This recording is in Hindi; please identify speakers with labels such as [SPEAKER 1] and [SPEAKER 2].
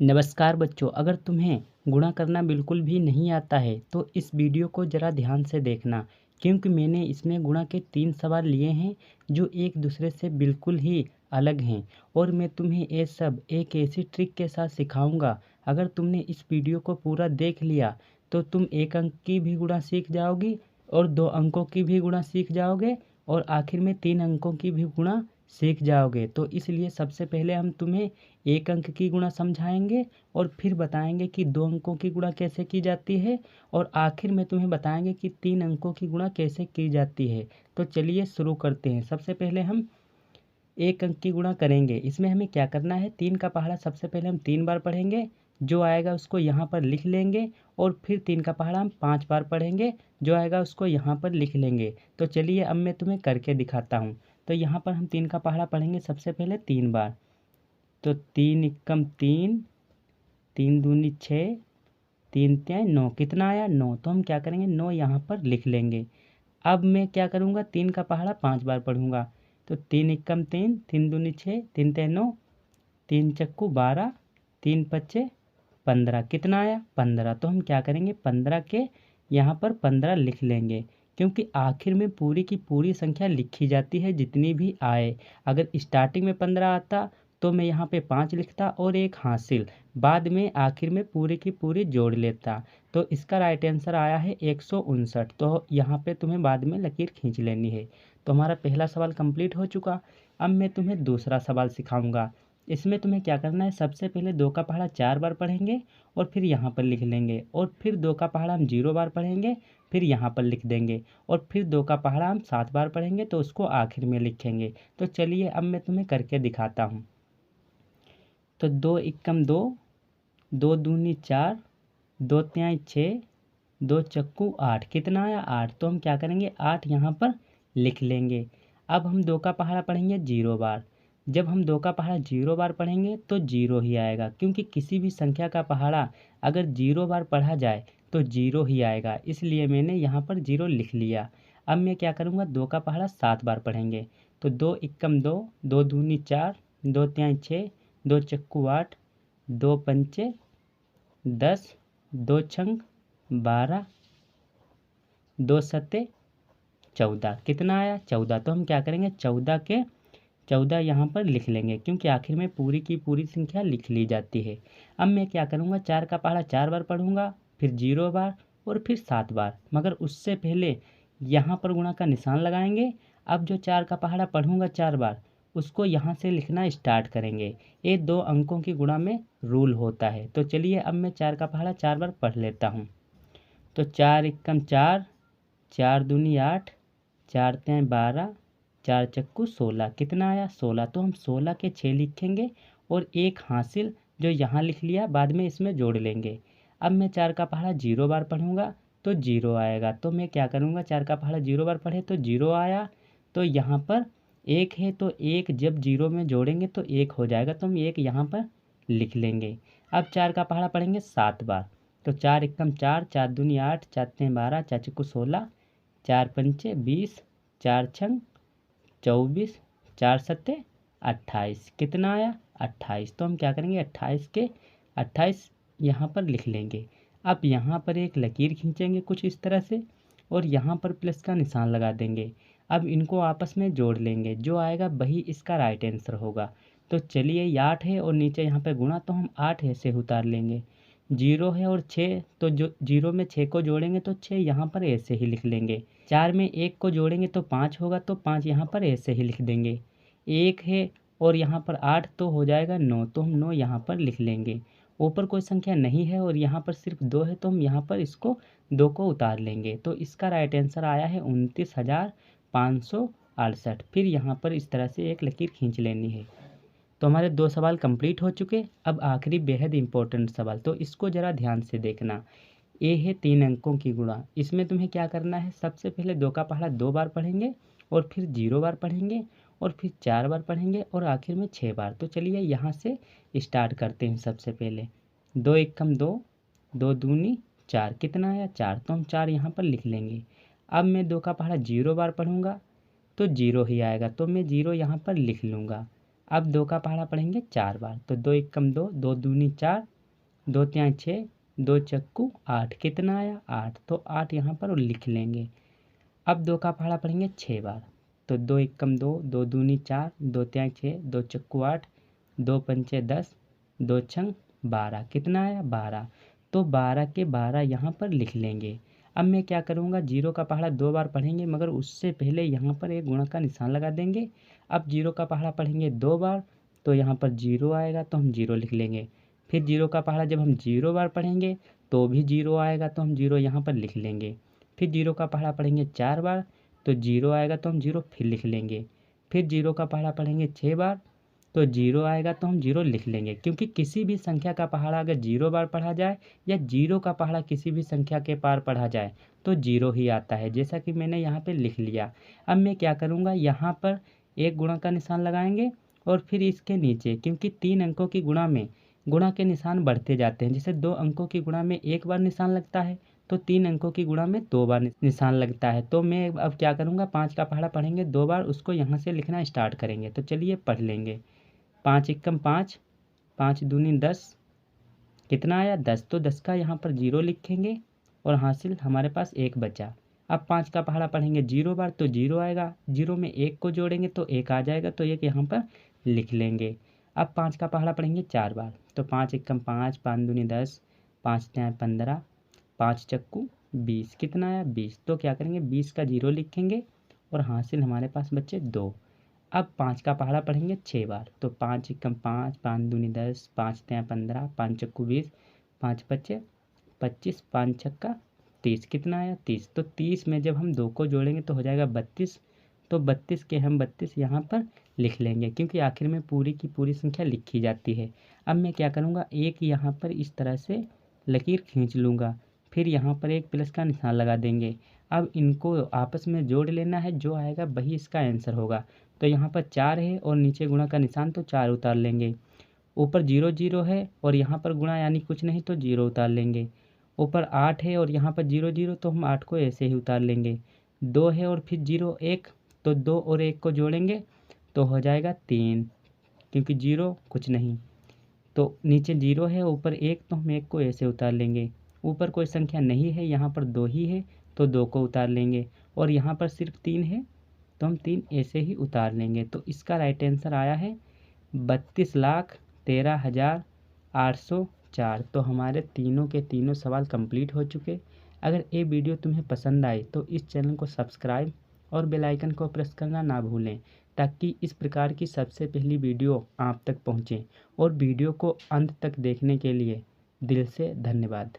[SPEAKER 1] नमस्कार बच्चों, अगर तुम्हें गुणा करना बिल्कुल भी नहीं आता है तो इस वीडियो को ज़रा ध्यान से देखना, क्योंकि मैंने इसमें गुणा के 3 सवाल लिए हैं जो एक दूसरे से बिल्कुल ही अलग हैं और मैं तुम्हें ये सब एक ऐसी ट्रिक के साथ सिखाऊंगा। अगर तुमने इस वीडियो को पूरा देख लिया तो तुम 1 अंक की भी गुणा सीख जाओगी और 2 अंकों की भी गुणा सीख जाओगे और आखिर में 3 अंकों की भी गुणा सीख जाओगे। तो इसलिए सबसे पहले हम तुम्हें 1 अंक की गुणा समझाएंगे और फिर बताएंगे कि 2 अंकों की गुणा कैसे की जाती है और आखिर में तुम्हें बताएंगे कि 3 अंकों की गुणा कैसे की जाती है। तो चलिए शुरू करते हैं। सबसे पहले हम 1 अंक की गुणा करेंगे। इसमें हमें क्या करना है, 3 का पहाड़ा सबसे पहले हम 3 बार पढ़ेंगे, जो आएगा उसको यहाँ पर लिख लेंगे और फिर 3 का पहाड़ा हम 5 बार पढ़ेंगे, जो आएगा उसको यहाँ पर लिख लेंगे। तो चलिए अब मैं तुम्हें करके दिखाता हूँ। तो यहाँ पर हम 3 का पहाड़ा पढ़ेंगे सबसे पहले 3 बार। तो 3 एकम 3, 3 दूनी 6, 3 तियाई 9, कितना आया 9। तो हम क्या करेंगे 9 यहाँ पर लिख लेंगे। अब मैं क्या करूँगा, 3 का पहाड़ा 5 बार पढ़ूँगा। तो 3 एकम 3, 3 दूनी 6, 3 तियाई 9, 3 चक्कू 12, 3 पच्चे 15, कितना आया 15। तो हम क्या करेंगे 15 के यहाँ पर 15 लिख लेंगे, क्योंकि आखिर में पूरी की पूरी संख्या लिखी जाती है जितनी भी आए। अगर स्टार्टिंग में 15 आता तो मैं यहाँ पे 5 लिखता और 1 हासिल, बाद में आखिर में पूरी की पूरी जोड़ लेता। तो इसका राइट आंसर आया है 159। तो यहाँ पे तुम्हें बाद में लकीर खींच लेनी है। तो हमारा पहला सवाल कंप्लीट हो चुका। अब मैं तुम्हें दूसरा सवाल सिखाऊंगा। इसमें तुम्हें क्या करना है, सबसे पहले 2 का पहाड़ा 4 बार पढ़ेंगे और फिर यहाँ पर लिख लेंगे और फिर 2 का पहाड़ा हम 0 बार पढ़ेंगे, फिर यहाँ पर लिख देंगे और फिर 2 का पहाड़ा हम 7 बार पढ़ेंगे तो उसको आखिर में लिखेंगे। तो चलिए अब मैं तुम्हें करके दिखाता हूँ। तो 2 एकम 2, 2 दूनी 4, 2 तिहाई 6, 2 चक्कू 8, कितना आया 8। तो हम क्या करेंगे 8 यहाँ पर लिख लेंगे। अब हम 2 का पहाड़ा पढ़ेंगे 0 बार। जब हम 2 का पहाड़ा 0 बार पढ़ेंगे तो 0 ही आएगा, क्योंकि किसी भी संख्या का पहाड़ा अगर 0 बार पढ़ा जाए तो 0 ही आएगा, इसलिए मैंने यहाँ पर 0 लिख लिया। अब मैं क्या करूँगा 2 का पहाड़ा 7 बार पढ़ेंगे। तो 2 एकम 2, 2 दूनी 4, 2 तिहाई 6, 2 चक्कू 8, 2 पंचे 10, 2 छंग 12, 2 सत्ते 14, कितना आया 14। तो हम क्या करेंगे 14 के 14 यहाँ पर लिख लेंगे, क्योंकि आखिर में पूरी की पूरी संख्या लिख ली जाती है। अब मैं क्या करूँगा 4 का पहाड़ा 4 बार पढ़ूँगा, फिर 0 बार और फिर 7 बार, मगर उससे पहले यहाँ पर गुणा का निशान लगाएंगे। अब जो 4 का पहाड़ा पढ़ूँगा 4 बार, उसको यहाँ से लिखना स्टार्ट करेंगे। ये 2 अंकों की गुणा में रूल होता है। तो चलिए अब मैं 4 का पहाड़ा 4 बार पढ़ लेता हूँ। तो 4 एकम 4, 4 दूनी 8, 4 तिहाई 12, 4 चक्कू 16, कितना आया 16। तो हम 16 के 6 लिखेंगे और 1 हासिल जो यहाँ लिख लिया बाद में इसमें जोड़ लेंगे। अब मैं 4 का पहाड़ा 0 बार पढ़ूँगा तो 0 आएगा। तो मैं क्या करूँगा 4 का पहाड़ा 0 बार पढ़े तो 0 आया। तो यहाँ पर 1 है तो 1 जब 0 में जोड़ेंगे तो 1 हो जाएगा, तो हम 1 यहाँ पर लिख लेंगे। अब 4 का पहाड़ा पढ़ेंगे 7 बार। तो 4 एकम 4, 4 दूनी 8, 4 तिहाई 12, 4 चक्कू 16, 4 पंचे 20, 4 छंग 24, 4 सत्ते 28, कितना आया 28। तो हम क्या करेंगे 28 के 28 यहाँ पर लिख लेंगे। अब यहाँ पर एक लकीर खींचेंगे कुछ इस तरह से और यहाँ पर प्लस का निशान लगा देंगे। अब इनको आपस में जोड़ लेंगे, जो आएगा वही इसका राइट आंसर होगा। तो चलिए ये 8 है और नीचे यहाँ पे गुणा, तो हम 8 ऐसे उतार लेंगे। 0 है और 6, तो जो 0 में 6 को जोड़ेंगे तो 6 यहाँ पर ऐसे ही लिख लेंगे। 4 में 1 को जोड़ेंगे तो 5 होगा, तो 5 यहाँ पर ऐसे ही लिख देंगे। 1 है और यहाँ पर 8 तो हो जाएगा 9, तो हम 9 यहाँ पर लिख लेंगे। ऊपर कोई संख्या नहीं है और यहाँ पर सिर्फ 2 है, तो हम यहाँ पर इसको 2 को उतार लेंगे। तो इसका राइट आंसर आया है 29,568। फिर यहाँ पर इस तरह से एक लकीर खींच लेनी है। तो हमारे 2 सवाल कंप्लीट हो चुके। अब आखिरी बेहद इंपॉर्टेंट सवाल, तो इसको ज़रा ध्यान से देखना। ये है 3 अंकों की गुणा। इसमें तुम्हें क्या करना है, सबसे पहले 2 का पहाड़ा 2 बार पढ़ेंगे और फिर 0 बार पढ़ेंगे और फिर 4 बार पढ़ेंगे और आखिर में 6 बार। तो चलिए यहाँ से स्टार्ट करते हैं। सबसे पहले 2 एकम 2, 2 दूनी 4, कितना आया 4। तो हम 4 यहाँ पर लिख लेंगे। अब मैं 2 का पहाड़ा 0 बार पढ़ूँगा तो 0 ही आएगा, तो मैं 0 यहाँ पर लिख लूँगा। अब 2 का पहाड़ा पढ़ेंगे 4 बार, तो 2 एकम 2, 2 दूनी 4, 2 तियां 6, 2 चक्कू 8, कितना आया 8, तो 8 यहाँ पर लिख लेंगे। अब 2 का पहाड़ा पढ़ेंगे 6 बार, तो 2 एकम 2, 2 दूनी 4, 2 तियां 6, 2 चक्कू 8, 2 पंचे 10, 2 छंग 12, कितना आया 12, तो 12 के 12 यहाँ पर लिख लेंगे। अब मैं क्या करूँगा, 0 का पहाड़ा 2 बार पढ़ेंगे, मगर उससे पहले यहाँ पर एक गुणा का निशान लगा देंगे। अब 0 का पहाड़ा पढ़ेंगे 2 बार, तो यहाँ पर 0 आएगा तो हम 0 लिख लेंगे। फिर 0 का पहाड़ा जब हम 0 बार पढ़ेंगे तो भी 0 आएगा तो हम 0 यहाँ पर लिख लेंगे। फिर 0 का पहाड़ा पढ़ेंगे 4 बार, तो 0 आएगा तो हम 0 फिर लिख लेंगे। फिर 0 का पहाड़ा पढ़ेंगे 6 बार, तो 0 आएगा तो हम 0 लिख लेंगे, क्योंकि किसी भी संख्या का पहाड़ा अगर 0 बार पढ़ा जाए या 0 का पहाड़ा किसी भी संख्या के पार पढ़ा जाए तो 0 ही आता है, जैसा कि मैंने यहाँ पे लिख लिया। अब मैं क्या करूँगा, यहाँ पर एक गुणा का निशान लगाएंगे और फिर इसके नीचे, क्योंकि 3 अंकों की गुणा में गुणा के निशान बढ़ते जाते हैं। जैसे 2 अंकों की गुणा में 1 बार निशान लगता है, तो 3 अंकों की गुणा में 2 बार निशान लगता है। तो मैं अब क्या करूँगा, 5 का पहाड़ा पढ़ेंगे 2 बार, उसको यहाँ से लिखना स्टार्ट करेंगे। तो चलिए पढ़ लेंगे। 5 एकम 5, 5 दूनी 10, कितना आया 10, तो 10 का यहाँ पर 0 लिखेंगे और हासिल हमारे पास 1 बचा। अब 5 का पहाड़ा पढ़ेंगे 0 बार, तो 0 आएगा, 0 में 1 को जोड़ेंगे तो 1 आ जाएगा, तो 1 यहाँ पर लिख लेंगे। अब 5 का पहाड़ा पढ़ेंगे 4 बार, तो 5 एकम 5, 5 दूनी 10, 5 तियां 15, 5 चक्कू 20, कितना आया 20, तो क्या करेंगे 20 का 0 लिखेंगे और हासिल हमारे पास बचे 2। अब 5 का पहाड़ा पढ़ेंगे 6 बार, तो 5 एकम 5, 5 दूनी 10, 5 तियां 15, 5 चक्कू 20, 5 पच्चे 25, 5 छक्का 30, कितना आया 30, तो 30 में जब हम 2 को जोड़ेंगे तो हो जाएगा 32, तो 32 के हम 32 यहाँ पर लिख लेंगे, क्योंकि आखिर में पूरी की पूरी संख्या लिखी जाती है। अब मैं क्या करूँगा, एक यहाँ पर इस तरह से लकीर खींच लूँगा, फिर यहाँ पर एक प्लस का निशान लगा देंगे। अब इनको आपस में जोड़ लेना है, जो आएगा वही इसका आंसर होगा। तो यहाँ पर 4 है और नीचे गुणा का निशान, तो 4 उतार लेंगे। ऊपर 0 0 है और यहाँ पर गुणा यानी कुछ नहीं, तो 0 उतार लेंगे। ऊपर 8 है और यहाँ पर 0 0, तो हम 8 को ऐसे ही उतार लेंगे। 2 है और फिर 0 1, तो 2 और 1 को जोड़ेंगे तो हो जाएगा 3, क्योंकि 0 कुछ नहीं, तो नीचे 0 है ऊपर 1, तो हम 1 को ऐसे उतार लेंगे। ऊपर कोई संख्या नहीं है, यहाँ पर 2 ही है, तो 2 को उतार लेंगे और यहाँ पर सिर्फ 3 है, तो हम 3 ऐसे ही उतार लेंगे। तो इसका राइट आंसर आया है 32,13,804। तो हमारे तीनों के तीनों सवाल कंप्लीट हो चुके। अगर ये वीडियो तुम्हें पसंद आई तो इस चैनल को सब्सक्राइब और बेल आइकन को प्रेस करना ना भूलें, ताकि इस प्रकार की सबसे पहली वीडियो आप तक पहुँचे। और वीडियो को अंत तक देखने के लिए दिल से धन्यवाद।